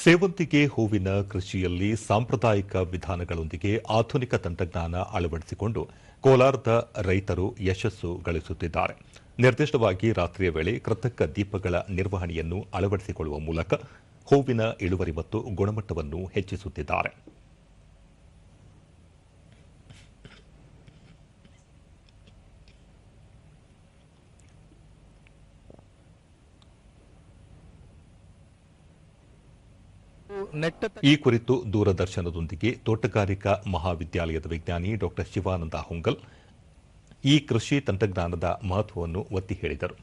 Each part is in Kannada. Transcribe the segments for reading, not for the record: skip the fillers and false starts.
ಸೇವಂತಿಗೆ ಹೂವಿನ ಕೃಷಿಯಲ್ಲಿ ಸಾಂಪ್ರದಾಯಿಕ ವಿಧಾನಗಳೊಂದಿಗೆ ಆಧುನಿಕ ತಂತ್ರಜ್ಞಾನ ಅಳವಡಿಸಿಕೊಂಡು ಕೋಲಾರದ ರೈತರು ಯಶಸ್ಸು ಗಳಿಸುತ್ತಿದ್ದಾರೆ. ನಿರ್ದಿಷ್ಟವಾಗಿ ರಾತ್ರಿಯ ವೇಳೆ ಕೃತಕ ದೀಪಗಳ ನಿರ್ವಹಣೆಯನ್ನು ಅಳವಡಿಸಿಕೊಳ್ಳುವ ಮೂಲಕ ಹೂವಿನ ಇಳುವರಿ ಮತ್ತು ಗುಣಮಟ್ಟವನ್ನು ಹೆಚ್ಚಿಸುತ್ತಿದ್ದಾರೆ. ಈ ಕುರಿತು ದೂರದರ್ಶನದೊಂದಿಗೆ ತೋಟಗಾರಿಕಾ ಮಹಾವಿದ್ಯಾಲಯದ ವಿಜ್ಞಾನಿ ಡಾ ಶಿವಾನಂದ ಹೊಂಗಲ್ ಈ ಕೃಷಿ ತಂತ್ರಜ್ಞಾನದ ಮಹತ್ವವನ್ನು ಒತ್ತಿ ಹೇಳಿದರು.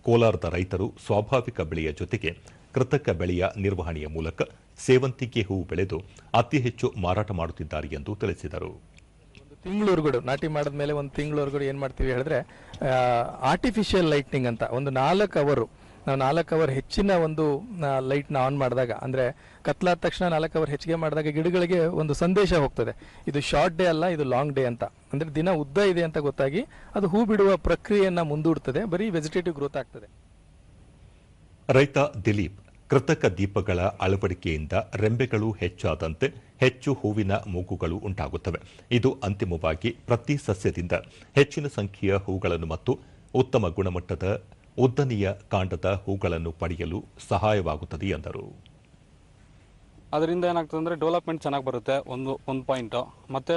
ಕೋಲಾರದ ರೈತರು ಸ್ವಾಭಾವಿಕ ಬೆಳೆಯ ಜೊತೆಗೆ ಕೃತಕ ಬೆಳೆಯ ನಿರ್ವಹಣೆಯ ಮೂಲಕ ಸೇವಂತಿಗೆ ಹೂ ಬೆಳೆದು ಅತಿ ಹೆಚ್ಚು ಮಾರಾಟ ಮಾಡುತ್ತಿದ್ದಾರೆ ಎಂದು ತಿಳಿಸಿದರು. ತಿಂಗಳವರೆಗೂ ನಾಟಿ ಮಾಡಿದ ಮೇಲೆ ಒಂದು ತಿಂಗಳವರೆಗೂ ಏನು ಮಾಡ್ತೀವಿ ಹೇಳಿದ್ರೆ ಆರ್ಟಿಫಿಷಿಯಲ್ ಲೈಟ್ನಿಂಗ್ ಅಂತ ಒಂದು 4 ಅವರ್ ನಾವು 4 ಅವರ್ ಹೆಚ್ಚಿನ ಒಂದು ಲೈಟ್ನ ಆನ್ ಮಾಡಿದಾಗ, ಅಂದರೆ ಕತ್ಲಾದ ತಕ್ಷಣ 4 ಅವರ್ ಹೆಚ್ಚಿಗೆ ಮಾಡಿದಾಗ ಗಿಡಗಳಿಗೆ ಒಂದು ಸಂದೇಶ ಹೋಗ್ತದೆ, ಇದು ಶಾರ್ಟ್ ಡೇ ಅಲ್ಲ, ಇದು ಲಾಂಗ್ ಡೇ ಅಂತ. ಅಂದರೆ ದಿನ ಉದ್ದ ಇದೆ ಅಂತ ಗೊತ್ತಾಗಿ ಅದು ಹೂ ಬಿಡುವ ಪ್ರಕ್ರಿಯೆಯನ್ನು ಮುಂದೂಡ್ತದೆ, ಬರೀ ವೆಜಿಟೇಟಿವ್ ಗ್ರೋತ್ ಆಗ್ತದೆ. ರೈತ ದಿಲೀಪ್ ಕೃತಕ ದೀಪಗಳ ಅಳವಡಿಕೆಯಿಂದ ರೆಂಬೆಗಳು ಹೆಚ್ಚಾದಂತೆ ಹೆಚ್ಚು ಹೂವಿನ ಮೂಗುಗಳು ಉಂಟಾಗುತ್ತವೆ. ಇದು ಅಂತಿಮವಾಗಿ ಪ್ರತಿ ಸಸ್ಯದಿಂದ ಹೆಚ್ಚಿನ ಸಂಖ್ಯೆಯ ಹೂಗಳನ್ನು ಮತ್ತು ಉತ್ತಮ ಗುಣಮಟ್ಟದ ಉದ್ದನೆಯ ಕಾಂಡದ ಹೂಗಳನ್ನು ಪಡೆಯಲು ಸಹಾಯವಾಗುತ್ತದೆ ಎಂದರು. ಅದರಿಂದ ಏನಾಗ್ತದೆ ಅಂದರೆ ಡೆವಲಪ್ಮೆಂಟ್ ಚೆನ್ನಾಗಿ ಬರುತ್ತೆ, ಒಂದು ಪಾಯಿಂಟು. ಮತ್ತು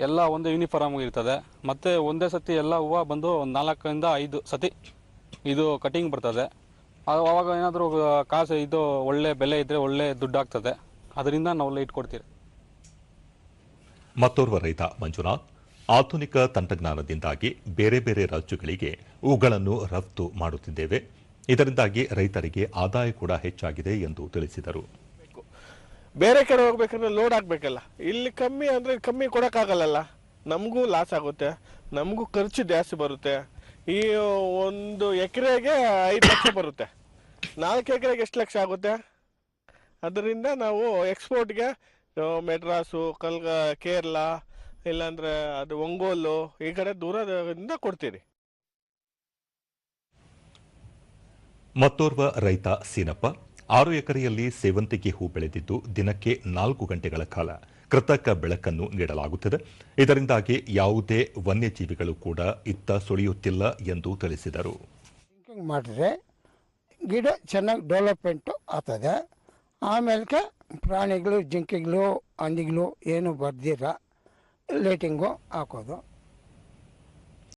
ಎಲ್ಲ ಒಂದು ಯೂನಿಫಾರ್ಮ್ ಇರ್ತದೆ. ಮತ್ತು ಒಂದೇ ಸತಿ ಎಲ್ಲ ಹೂವು ಬಂದು ಒಂದು 4ರಿಂದ 5 ಸತಿ ಇದು ಕಟಿಂಗ್ ಬರ್ತದೆ. ಆವಾಗ ಏನಾದರೂ ಕಾಸು ಇದು ಒಳ್ಳೆ ಬೆಲೆ ಇದ್ದರೆ ಒಳ್ಳೆ ದುಡ್ಡು ಆಗ್ತದೆ. ಅದರಿಂದ ನಾವು ಲೈಟ್ ಕೊಡ್ತೀವಿ. ಮತ್ತೋರ್ವ ರೈತ ಮಂಜುನಾಥ್, ಆಧುನಿಕ ತಂತ್ರಜ್ಞಾನದಿಂದಾಗಿ ಬೇರೆ ಬೇರೆ ರಾಜ್ಯಗಳಿಗೆ ಹೂಗಳನ್ನು ರಫ್ತು ಮಾಡುತ್ತಿದ್ದೇವೆ. ಇದರಿಂದಾಗಿ ರೈತರಿಗೆ ಆದಾಯ ಕೂಡ ಹೆಚ್ಚಾಗಿದೆ ಎಂದು ತಿಳಿಸಿದರು. ಬೇರೆ ಕಡೆ ಹೋಗ್ಬೇಕಂದ್ರೆ ಲೋಡ್ ಆಗ್ಬೇಕಲ್ಲ, ಇಲ್ಲಿ ಕಮ್ಮಿ ಅಂದ್ರೆ ಕಮ್ಮಿ ಕೊಡಕ್ಕಾಗಲ್ಲ, ನಮಗೂ ಲಾಸ್ ಆಗುತ್ತೆ, ನಮಗೂ ಖರ್ಚು ಜಾಸ್ತಿ ಬರುತ್ತೆ. ಈ 1 ಎಕರೆಗೆ 5 ಲಕ್ಷ ಬರುತ್ತೆ, 4 ಎಕರೆಗೆ ಎಷ್ಟು ಲಕ್ಷ ಆಗುತ್ತೆ. ಅದರಿಂದ ನಾವು ಎಕ್ಸ್ಪೋರ್ಟ್ಗೆ ಮೆಡ್ರಾಸು, ಕೇರಳ, ಇಲ್ಲಾಂದ್ರೆ ಅದು ಒಂಗೋಲು, ಈ ಕಡೆ ದೂರದಿಂದ ಕೊಡ್ತೀರಿ. ಮತ್ತೋರ್ವ ರೈತ ಸೀನಪ್ಪ 6 ಎಕರೆಯಲ್ಲಿ ಸೇವಂತಿಗೆ ಹೂ ಬೆಳೆದಿದ್ದು ದಿನಕ್ಕೆ 4 ಗಂಟೆಗಳ ಕಾಲ ಕೃತಕ ಬೆಳಕನ್ನು ನೀಡಲಾಗುತ್ತದೆ. ಇದರಿಂದಾಗಿ ಯಾವುದೇ ವನ್ಯಜೀವಿಗಳು ಕೂಡ ಇತ್ತ ಸುಳಿಯುತ್ತಿಲ್ಲ ಎಂದು ತಿಳಿಸಿದರು. ಮಾಡಿದ್ರೆ ಗಿಡ ಚೆನ್ನಾಗಿ ಡೆವಲಪ್ಮೆಂಟು ಆಗ್ತದೆ. ಆಮೇಲೆ ಪ್ರಾಣಿಗಳು, ಜಿಂಕೆಗಳು, ಹಂದಿಗಳು ಏನು ಬರ್ದಿರ ಲೈಟಿಂಗು ಹಾಕೋದು.